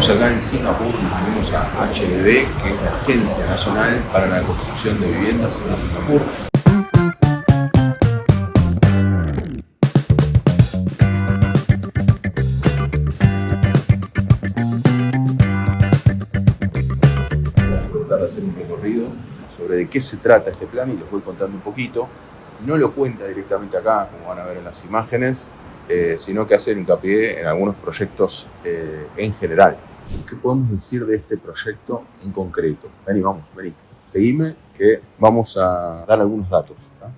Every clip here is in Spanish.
Estamos acá en Singapur y tenemos a HDB, que es la Agencia Nacional para la Construcción de Viviendas en Singapur. Voy a tratar de hacer un recorrido sobre de qué se trata este plan y les voy contando un poquito. No lo cuenta directamente acá, como van a ver en las imágenes, sino que hace hincapié en algunos proyectos en general. ¿Qué podemos decir de este proyecto en concreto? Vení, vení. Seguime que vamos a dar algunos datos, ¿tá?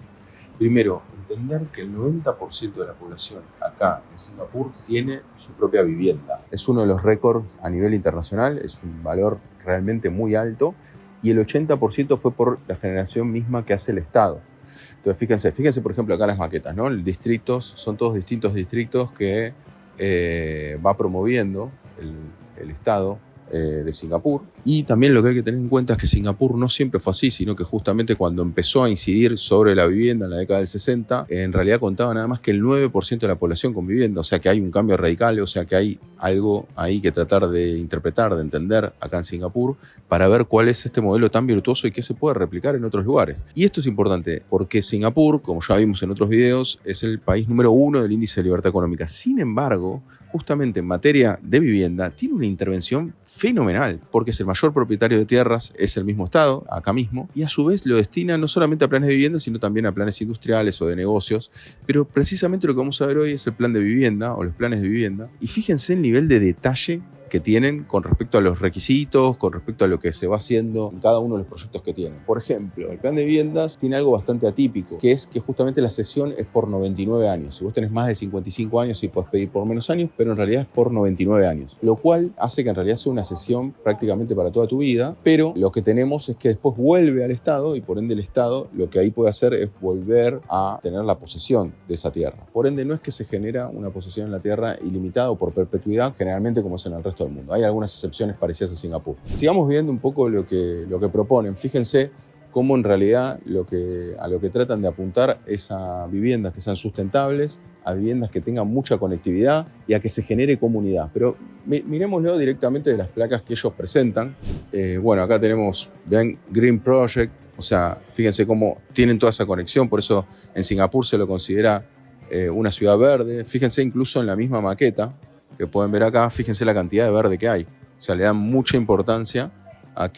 Primero, entender que el 90% de la población acá en Singapur tiene su propia vivienda. Es uno de los récords a nivel internacional, es un valor realmente muy alto y el 80% fue por la generación misma que hace el Estado. Entonces, fíjense por ejemplo acá las maquetas, ¿no? Los distritos son todos distintos distritos que va promoviendo el Estado de Singapur. Y también lo que hay que tener en cuenta es que Singapur no siempre fue así, sino que justamente cuando empezó a incidir sobre la vivienda en la década del 60, en realidad contaba nada más que el 9% de la población con vivienda, o sea que hay un cambio radical, o sea que hay algo ahí que tratar de interpretar, de entender acá en Singapur para ver cuál es este modelo tan virtuoso y qué se puede replicar en otros lugares. Y esto es importante porque Singapur, como ya vimos en otros videos, es el país número 1 del índice de libertad económica. Sin embargo, justamente en materia de vivienda, tiene una intervención fenomenal, porque es el mayor propietario de tierras, es el mismo Estado, acá mismo, y a su vez lo destina no solamente a planes de vivienda, sino también a planes industriales o de negocios. Pero precisamente lo que vamos a ver hoy es el plan de vivienda o los planes de vivienda. Y fíjense el nivel de detalle que tienen con respecto a los requisitos, con respecto a lo que se va haciendo en cada uno de los proyectos que tienen. Por ejemplo, el plan de viviendas tiene algo bastante atípico, que es que justamente la cesión es por 99 años. Si vos tenés más de 55 años, sí podés pedir por menos años, pero en realidad es por 99 años. Lo cual hace que en realidad sea una cesión prácticamente para toda tu vida, pero lo que tenemos es que después vuelve al Estado y por ende el Estado lo que ahí puede hacer es volver a tener la posesión de esa tierra. Por ende no es que se genera una posesión en la tierra ilimitada o por perpetuidad, generalmente como es en el resto del mundo. Hay algunas excepciones parecidas a Singapur. Sigamos viendo un poco lo que proponen. Fíjense cómo en realidad a lo que tratan de apuntar es a viviendas que sean sustentables, a viviendas que tengan mucha conectividad y a que se genere comunidad. Pero miremoslo directamente de las placas que ellos presentan. Bueno, acá tenemos, vean, Green Project, o sea, fíjense cómo tienen toda esa conexión, por eso en Singapur se lo considera una ciudad verde. Fíjense incluso en la misma maqueta que pueden ver acá, fíjense la cantidad de verde que hay. O sea, le dan mucha importancia a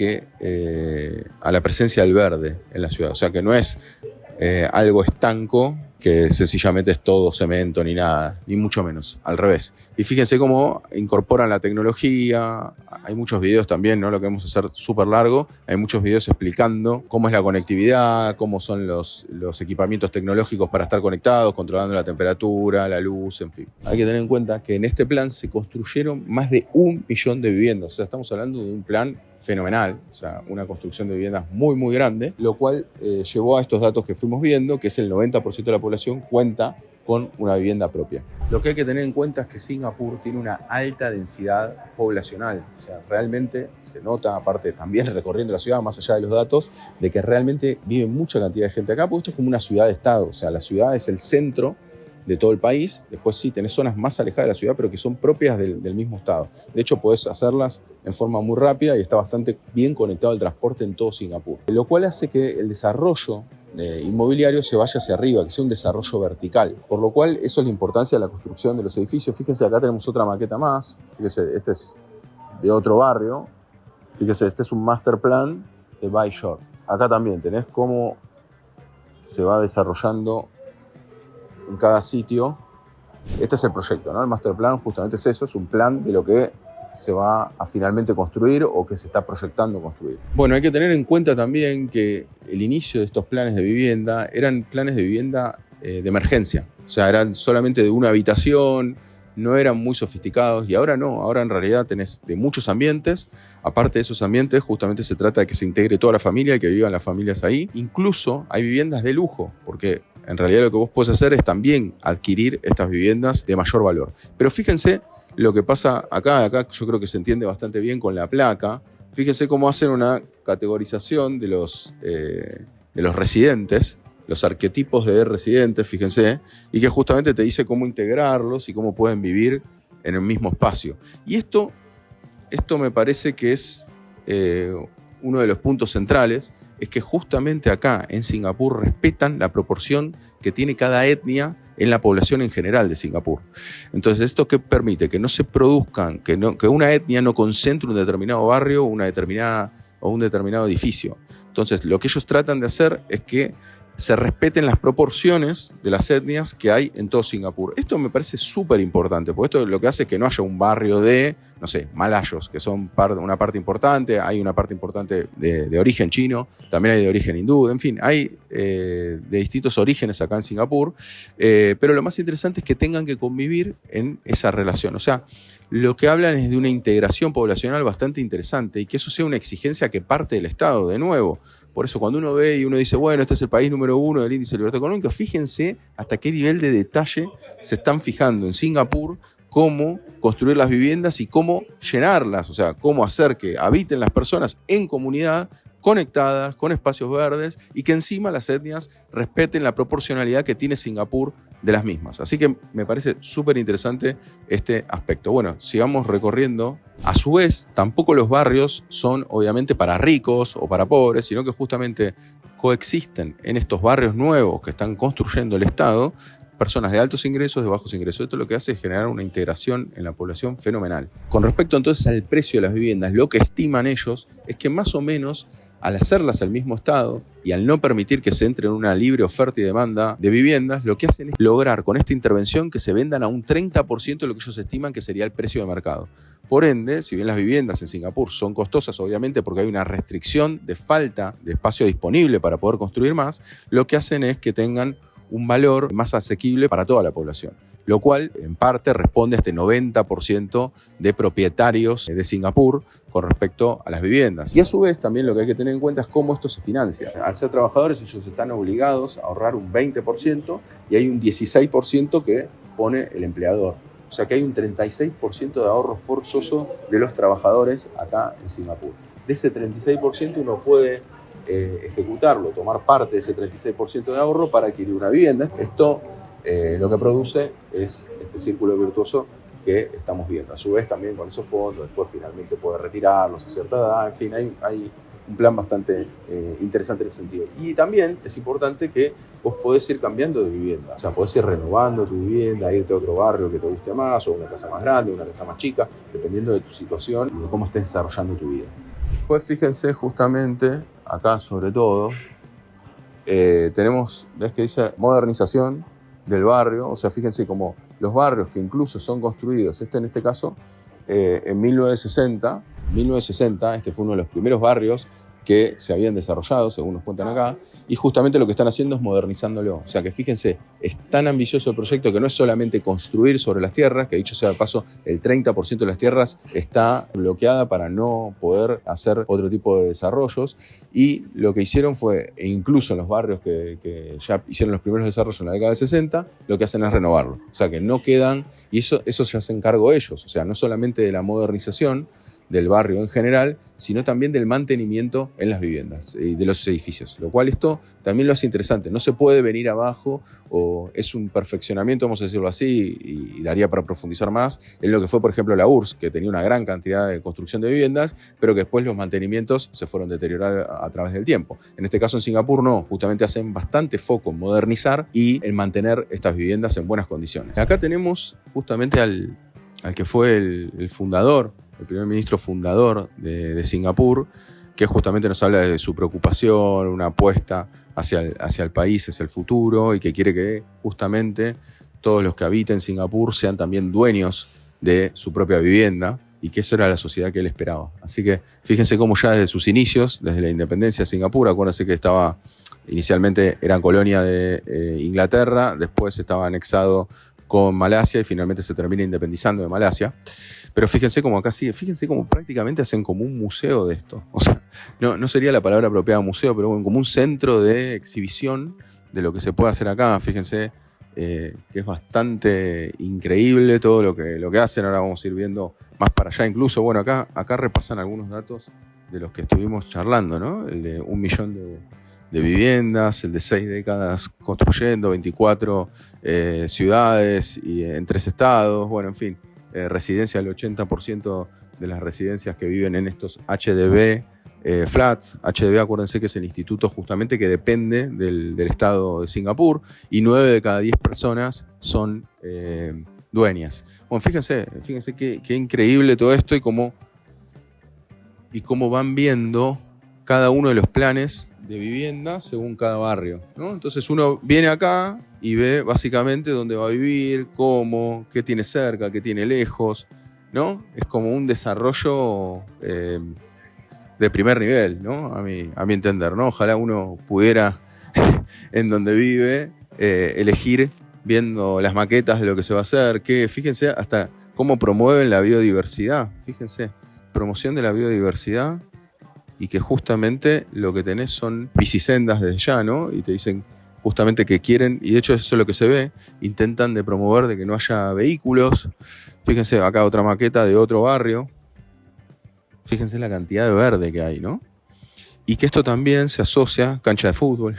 la presencia del verde en la ciudad. O sea, que no es algo estanco, que sencillamente es todo cemento ni nada, ni mucho menos, al revés. Y fíjense cómo incorporan la tecnología. Hay muchos videos también, no lo queremos hacer súper largo, hay muchos videos explicando cómo es la conectividad, cómo son los equipamientos tecnológicos para estar conectados, controlando la temperatura, la luz, en fin. Hay que tener en cuenta que en este plan se construyeron más de 1 millón de viviendas. O sea, estamos hablando de un plan fenomenal, o sea, una construcción de viviendas muy, muy grande, lo cual llevó a estos datos que fuimos viendo, que es el 90% de la población cuenta con una vivienda propia. Lo que hay que tener en cuenta es que Singapur tiene una alta densidad poblacional, o sea, realmente se nota, aparte también recorriendo la ciudad, más allá de los datos, de que realmente vive mucha cantidad de gente acá, porque esto es como una ciudad-estado, o sea, la ciudad es el centro de todo el país. Después sí, tenés zonas más alejadas de la ciudad, pero que son propias del mismo estado. De hecho, podés hacerlas en forma muy rápida y está bastante bien conectado el transporte en todo Singapur. Lo cual hace que el desarrollo inmobiliario se vaya hacia arriba, que sea un desarrollo vertical. Por lo cual, eso es la importancia de la construcción de los edificios. Fíjense, acá tenemos otra maqueta más. Fíjense, este es de otro barrio. Fíjense, este es un master plan de Bayshore. Acá también tenés cómo se va desarrollando en cada sitio. Este es el proyecto, ¿no? El master plan justamente es eso, es un plan de lo que se va a finalmente construir o que se está proyectando construir. Bueno, hay que tener en cuenta también que el inicio de estos planes de vivienda eran planes de vivienda de emergencia. O sea, eran solamente de una habitación, no eran muy sofisticados y ahora no, ahora en realidad tenés de muchos ambientes. Aparte de esos ambientes, justamente se trata de que se integre toda la familia y que vivan las familias ahí. Incluso hay viviendas de lujo, porque en realidad lo que vos podés hacer es también adquirir estas viviendas de mayor valor. Pero fíjense lo que pasa acá yo creo que se entiende bastante bien con la placa. Fíjense cómo hacen una categorización de los residentes, los arquetipos de residentes, fíjense, y que justamente te dice cómo integrarlos y cómo pueden vivir en el mismo espacio. Y esto esto me parece que es uno de los puntos centrales, es que justamente acá en Singapur respetan la proporción que tiene cada etnia en la población en general de Singapur. Entonces, ¿esto qué permite? Que no se produzcan, que una etnia no concentre un determinado barrio o un determinado edificio. Entonces, lo que ellos tratan de hacer es que se respeten las proporciones de las etnias que hay en todo Singapur. Esto me parece súper importante, porque esto lo que hace es que no haya un barrio de, no sé, malayos, que son una parte importante, hay una parte importante de origen chino, también hay de origen hindú, en fin, hay de distintos orígenes acá en Singapur, pero lo más interesante es que tengan que convivir en esa relación. O sea, lo que hablan es de una integración poblacional bastante interesante y que eso sea una exigencia que parte del Estado, de nuevo. Por eso cuando uno ve y uno dice, bueno, este es el país número 1 del índice de libertad económica, fíjense hasta qué nivel de detalle se están fijando en Singapur cómo construir las viviendas y cómo llenarlas, o sea, cómo hacer que habiten las personas en comunidad, conectadas, con espacios verdes y que encima las etnias respeten la proporcionalidad que tiene Singapur de las mismas. Así que me parece súper interesante este aspecto. Bueno, sigamos recorriendo. A su vez, tampoco los barrios son obviamente para ricos o para pobres, sino que justamente coexisten en estos barrios nuevos que están construyendo el Estado personas de altos ingresos, de bajos ingresos. Esto lo que hace es generar una integración en la población fenomenal. Con respecto entonces al precio de las viviendas, lo que estiman ellos es que más o menos al hacerlas al mismo Estado y al no permitir que se entre en una libre oferta y demanda de viviendas, lo que hacen es lograr con esta intervención que se vendan a un 30% de lo que ellos estiman que sería el precio de mercado. Por ende, si bien las viviendas en Singapur son costosas, obviamente porque hay una restricción de falta de espacio disponible para poder construir más, lo que hacen es que tengan un valor más asequible para toda la población, lo cual en parte responde a este 90% de propietarios de Singapur con respecto a las viviendas. Y a su vez también lo que hay que tener en cuenta es cómo esto se financia. Al ser trabajadores ellos están obligados a ahorrar un 20% y hay un 16% que pone el empleador. O sea que hay un 36% de ahorro forzoso de los trabajadores acá en Singapur. De ese 36% uno puede ejecutarlo, tomar parte de ese 36% de ahorro para adquirir una vivienda. Esto lo que produce es este círculo virtuoso que estamos viendo. A su vez también con esos fondos después finalmente puede retirarlos a cierta edad. En fin, hay un plan bastante interesante en ese sentido. Y también es importante que vos podés ir cambiando de vivienda. O sea, podés ir renovando tu vivienda, irte a otro barrio que te guste más, o una casa más grande, una casa más chica, dependiendo de tu situación y de cómo estés desarrollando tu vida. Pues fíjense justamente, acá sobre todo, tenemos, ¿ves que dice modernización del barrio? O sea, fíjense como los barrios que incluso son construidos, en este caso, en 1960, este fue uno de los primeros barrios que se habían desarrollado, según nos cuentan acá, y justamente lo que están haciendo es modernizándolo. O sea que fíjense, es tan ambicioso el proyecto que no es solamente construir sobre las tierras, que dicho sea de paso, el 30% de las tierras está bloqueada para no poder hacer otro tipo de desarrollos, y lo que hicieron fue, e incluso en los barrios que ya hicieron los primeros desarrollos en la década de 60, lo que hacen es renovarlo. O sea que no quedan, y eso se hacen cargo ellos, o sea, no solamente de la modernización del barrio en general, sino también del mantenimiento en las viviendas y de los edificios, lo cual esto también lo hace interesante. No se puede venir abajo, o es un perfeccionamiento, vamos a decirlo así, y daría para profundizar más en lo que fue, por ejemplo, la URSS, que tenía una gran cantidad de construcción de viviendas, pero que después los mantenimientos se fueron deteriorando a través del tiempo. En este caso en Singapur no, justamente hacen bastante foco en modernizar y en mantener estas viviendas en buenas condiciones. Acá tenemos justamente al que fue el fundador, el primer ministro fundador de Singapur, que justamente nos habla de su preocupación, una apuesta hacia el país, hacia el futuro, y que quiere que justamente todos los que habiten Singapur sean también dueños de su propia vivienda, y que eso era la sociedad que él esperaba. Así que fíjense cómo ya desde sus inicios, desde la independencia de Singapur, acuérdense que inicialmente era colonia de Inglaterra, después estaba anexado con Malasia y finalmente se termina independizando de Malasia. Pero fíjense cómo acá sigue, fíjense cómo prácticamente hacen como un museo de esto. O sea, no sería la palabra apropiada museo, pero bueno, como un centro de exhibición de lo que se puede hacer acá. Fíjense que es bastante increíble todo lo que hacen. Ahora vamos a ir viendo más para allá. Incluso, bueno, acá repasan algunos datos de los que estuvimos charlando, ¿no? El de 1 millón de viviendas, el de 6 décadas construyendo, 24 ciudades y en 3 estados, bueno, en fin, residencia del 80% de las residencias que viven en estos HDB flats. HDB, acuérdense que es el instituto justamente que depende del estado de Singapur, y 9 de cada 10 personas son dueñas. Bueno, fíjense qué increíble todo esto y cómo van viendo cada uno de los planes de vivienda según cada barrio, ¿no? Entonces uno viene acá y ve básicamente dónde va a vivir, cómo, qué tiene cerca, qué tiene lejos, ¿no? Es como un desarrollo de primer nivel, ¿no? A mi entender, ¿no? Ojalá uno pudiera, en donde vive, elegir viendo las maquetas de lo que se va a hacer, que fíjense hasta cómo promueven la biodiversidad, fíjense, promoción de la biodiversidad, y que justamente lo que tenés son bicisendas desde ya, ¿no? Y te dicen justamente que quieren, y de hecho eso es lo que se ve, intentan de promover de que no haya vehículos. Fíjense acá otra maqueta de otro barrio. Fíjense la cantidad de verde que hay, ¿no? Y que esto también se asocia, cancha de fútbol,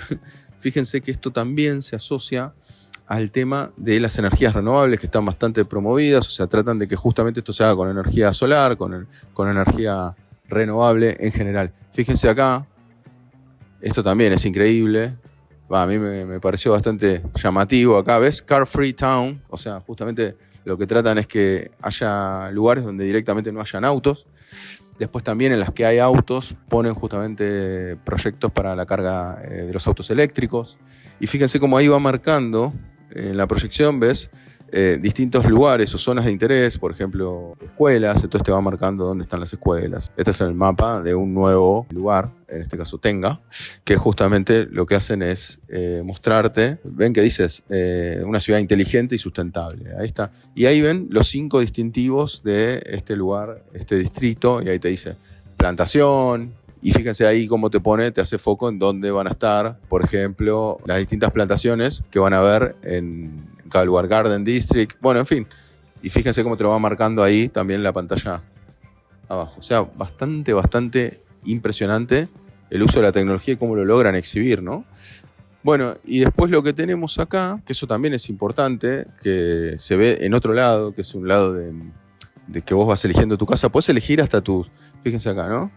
fíjense que esto también se asocia al tema de las energías renovables, que están bastante promovidas, o sea, tratan de que justamente esto se haga con energía solar, con energía renovable en general. Fíjense acá, esto también es increíble. A mí me pareció bastante llamativo acá. ¿Ves? Car Free Town. O sea, justamente lo que tratan es que haya lugares donde directamente no hayan autos. Después también en las que hay autos ponen justamente proyectos para la carga de los autos eléctricos. Y fíjense cómo ahí va marcando en la proyección, ¿ves? Distintos lugares o zonas de interés, por ejemplo, escuelas. Entonces te va marcando dónde están las escuelas. Este es el mapa de un nuevo lugar, en este caso Tenga, que justamente lo que hacen es mostrarte, ven que dices una ciudad inteligente y sustentable, ahí está, y ahí ven los 5 distintivos de este lugar, este distrito, y ahí te dice plantación. Y fíjense ahí cómo te hace foco en dónde van a estar, por ejemplo, las distintas plantaciones que van a ver en cada lugar, Garden District, bueno, en fin. Y fíjense cómo te lo va marcando ahí también la pantalla abajo. O sea, bastante impresionante el uso de la tecnología y cómo lo logran exhibir, ¿no? Bueno, y después lo que tenemos acá, que eso también es importante, que se ve en otro lado, que es un lado de que vos vas eligiendo tu casa. Puedes elegir hasta tus, fíjense acá, ¿no?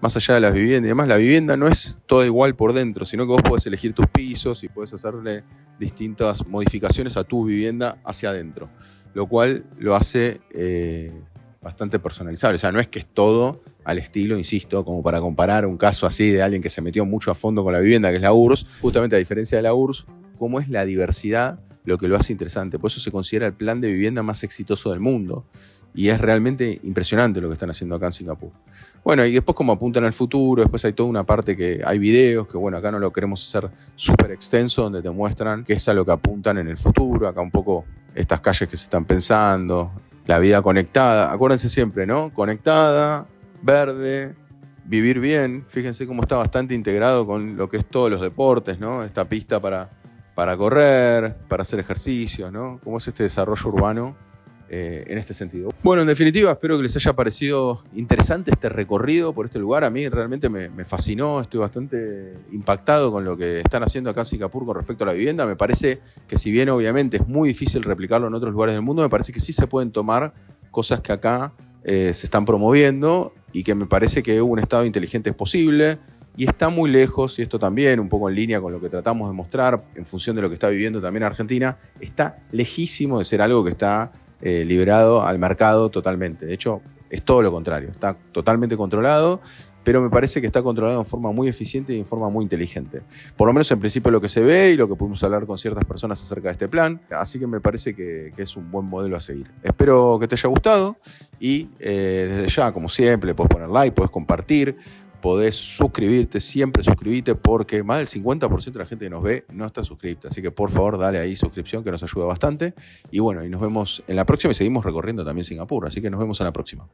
Más allá de las viviendas y demás, la vivienda no es toda igual por dentro, sino que vos podés elegir tus pisos y podés hacerle distintas modificaciones a tu vivienda hacia adentro, lo cual lo hace bastante personalizable. O sea, no es que es todo al estilo, insisto, como para comparar un caso así de alguien que se metió mucho a fondo con la vivienda, que es la URSS. Justamente a diferencia de la URSS, cómo es la diversidad lo que lo hace interesante. Por eso se considera el plan de vivienda más exitoso del mundo. Y es realmente impresionante lo que están haciendo acá en Singapur. Bueno, y después como apuntan al futuro, después hay toda una parte que hay videos, que bueno, acá no lo queremos hacer súper extenso, donde te muestran qué es a lo que apuntan en el futuro. Acá un poco estas calles que se están pensando, la vida conectada. Acuérdense siempre, ¿no? Conectada, verde, vivir bien. Fíjense cómo está bastante integrado con lo que es todos los deportes, ¿no? Esta pista para correr, para hacer ejercicios, ¿no? Cómo es este desarrollo urbano en este sentido. Bueno, en definitiva, espero que les haya parecido interesante este recorrido por este lugar. A mí realmente me fascinó, estoy bastante impactado con lo que están haciendo acá en Singapur con respecto a la vivienda. Me parece que si bien obviamente es muy difícil replicarlo en otros lugares del mundo, me parece que sí se pueden tomar cosas que acá se están promoviendo, y que me parece que un estado inteligente es posible. Y está muy lejos, y esto también un poco en línea con lo que tratamos de mostrar en función de lo que está viviendo también Argentina, está lejísimo de ser algo que está liberado al mercado totalmente. De hecho, es todo lo contrario. Está totalmente controlado, pero me parece que está controlado en forma muy eficiente y en forma muy inteligente. Por lo menos en principio lo que se ve y lo que pudimos hablar con ciertas personas acerca de este plan. Así que me parece que es un buen modelo a seguir. Espero que te haya gustado y desde ya, como siempre, puedes poner like, puedes compartir, podés suscribirte, siempre suscribite, porque más del 50% de la gente que nos ve no está suscripta. Así que por favor dale ahí suscripción, que nos ayuda bastante. Y bueno, y nos vemos en la próxima, y seguimos recorriendo también Singapur. Así que nos vemos en la próxima.